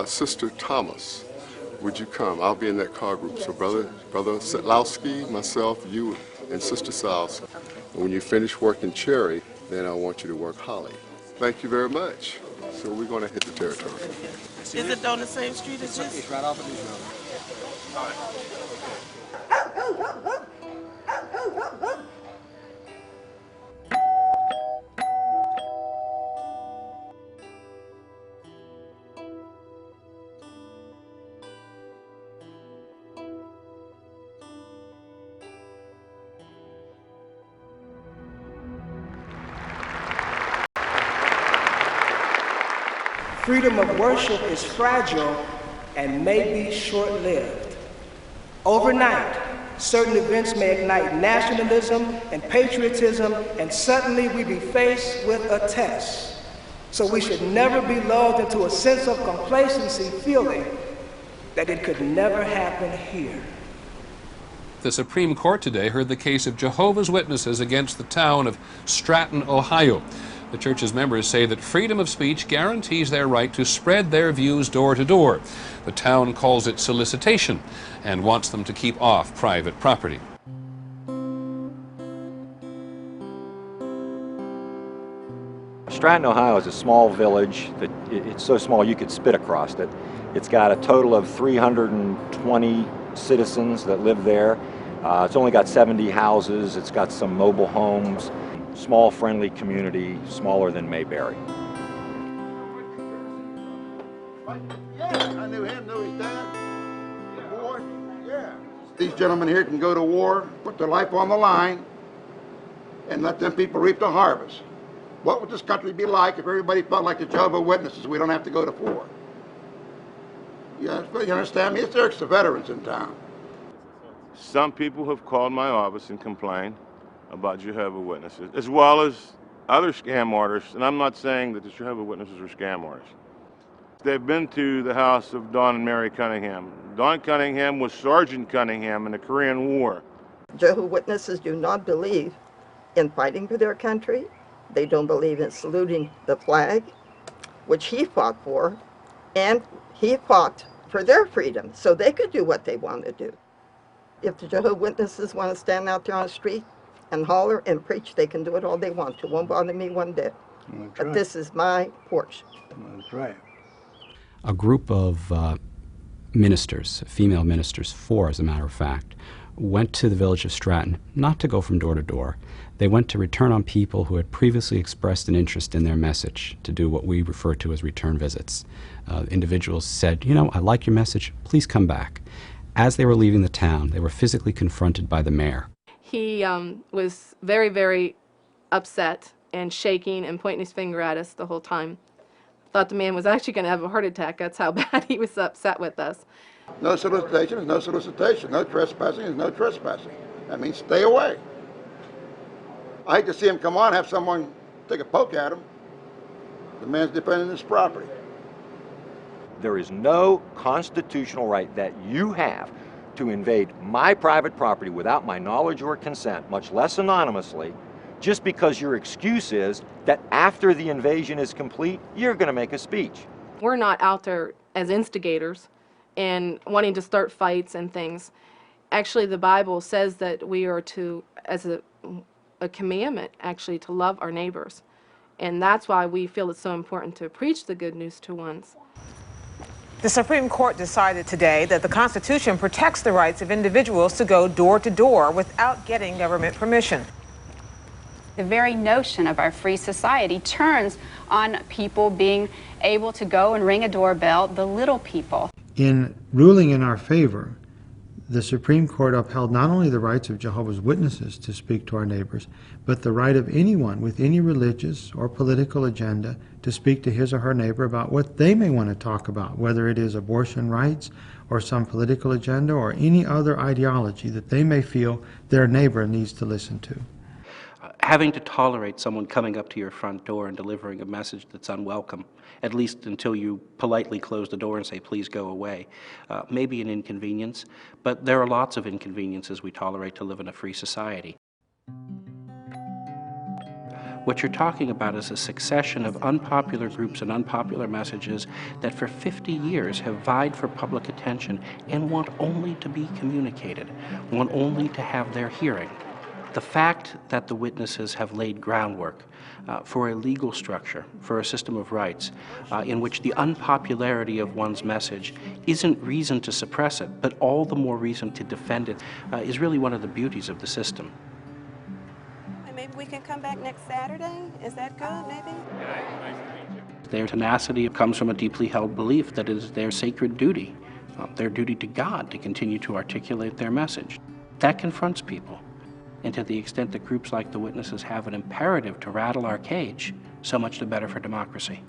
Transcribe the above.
Sister Thomas, would you come? I'll be in that car group. So Brother Setlowski, myself, you, and Sister Salski. And when you finish working Cherry, then I want you to work Holly. Thank you very much. So we're going to hit the territory. Is it on the same street as this? It's right off of this road. All right. Freedom of worship is fragile and may be short-lived. Overnight, certain events may ignite nationalism and patriotism, and suddenly we be faced with a test. So we should never be lulled into a sense of complacency, feeling that it could never happen here. The Supreme Court today heard the case of Jehovah's Witnesses against the town of Stratton, Ohio. The church's members say that freedom of speech guarantees their right to spread their views door to door. The town calls it solicitation and wants them to keep off private property. Stratton, Ohio is a small village that it's so small you could spit across it. It's got a total of 320 citizens that live there. It's only got 70 houses. It's got some mobile homes. Small, friendly community, smaller than Mayberry. Yeah, I knew him, knew his dad. The boy, yeah. These gentlemen here can go to war, put their life on the line, and let them people reap the harvest. What would this country be like if everybody felt like the Jehovah's Witnesses? We don't have to go to war. You understand me? It's the veterans in town. Some people have called my office and complained about Jehovah's Witnesses, as well as other scam artists, and I'm not saying that the Jehovah's Witnesses are scam artists. They've been to the house of Don and Mary Cunningham. Don Cunningham was Sergeant Cunningham in the Korean War. Jehovah's Witnesses do not believe in fighting for their country. They don't believe in saluting the flag, which he fought for, and he fought for their freedom, so they could do what they want to do. If the Jehovah's Witnesses want to stand out there on the street and holler and preach, they can do it all they want to. It won't bother me one bit. But this is my porch. That's right. A group of ministers, female ministers, 4 as a matter of fact, went to the village of Stratton, not to go from door to door. They went to return on people who had previously expressed an interest in their message, to do what we refer to as return visits. Individuals said, you know, I like your message, please come back. As they were leaving the town, they were physically confronted by the mayor. He was very, very upset and shaking and pointing his finger at us the whole time. Thought the man was actually going to have a heart attack. That's how bad he was upset with us. No solicitation is no solicitation. No trespassing is no trespassing. That means stay away. I hate to see him come on and have someone take a poke at him. The man's defending his property. There is no constitutional right that you have to invade my private property without my knowledge or consent, much less anonymously, just because your excuse is that after the invasion is complete, you're going to make a speech. We're not out there as instigators and wanting to start fights and things. Actually, the Bible says that we are to, as a commandment, actually, to love our neighbors. And that's why we feel it's so important to preach the good news to ones. The Supreme Court decided today that the Constitution protects the rights of individuals to go door to door without getting government permission. The very notion of our free society turns on people being able to go and ring a doorbell, the little people. In ruling in our favor, the Supreme Court upheld not only the rights of Jehovah's Witnesses to speak to our neighbors, but the right of anyone with any religious or political agenda to speak to his or her neighbor about what they may want to talk about, whether it is abortion rights or some political agenda or any other ideology that they may feel their neighbor needs to listen to. Having to tolerate someone coming up to your front door and delivering a message that's unwelcome, at least until you politely close the door and say, please go away, may be an inconvenience, but there are lots of inconveniences we tolerate to live in a free society. What you're talking about is a succession of unpopular groups and unpopular messages that for 50 years have vied for public attention and want only to be communicated, want only to have their hearing. The fact that the witnesses have laid groundwork for a legal structure, for a system of rights, in which the unpopularity of one's message isn't reason to suppress it, but all the more reason to defend it, is really one of the beauties of the system. Maybe we can come back next Saturday? Is that good, maybe? Their tenacity comes from a deeply held belief that it is their sacred duty, their duty to God, to continue to articulate their message. That confronts people. And to the extent that groups like the Witnesses have an imperative to rattle our cage, so much the better for democracy.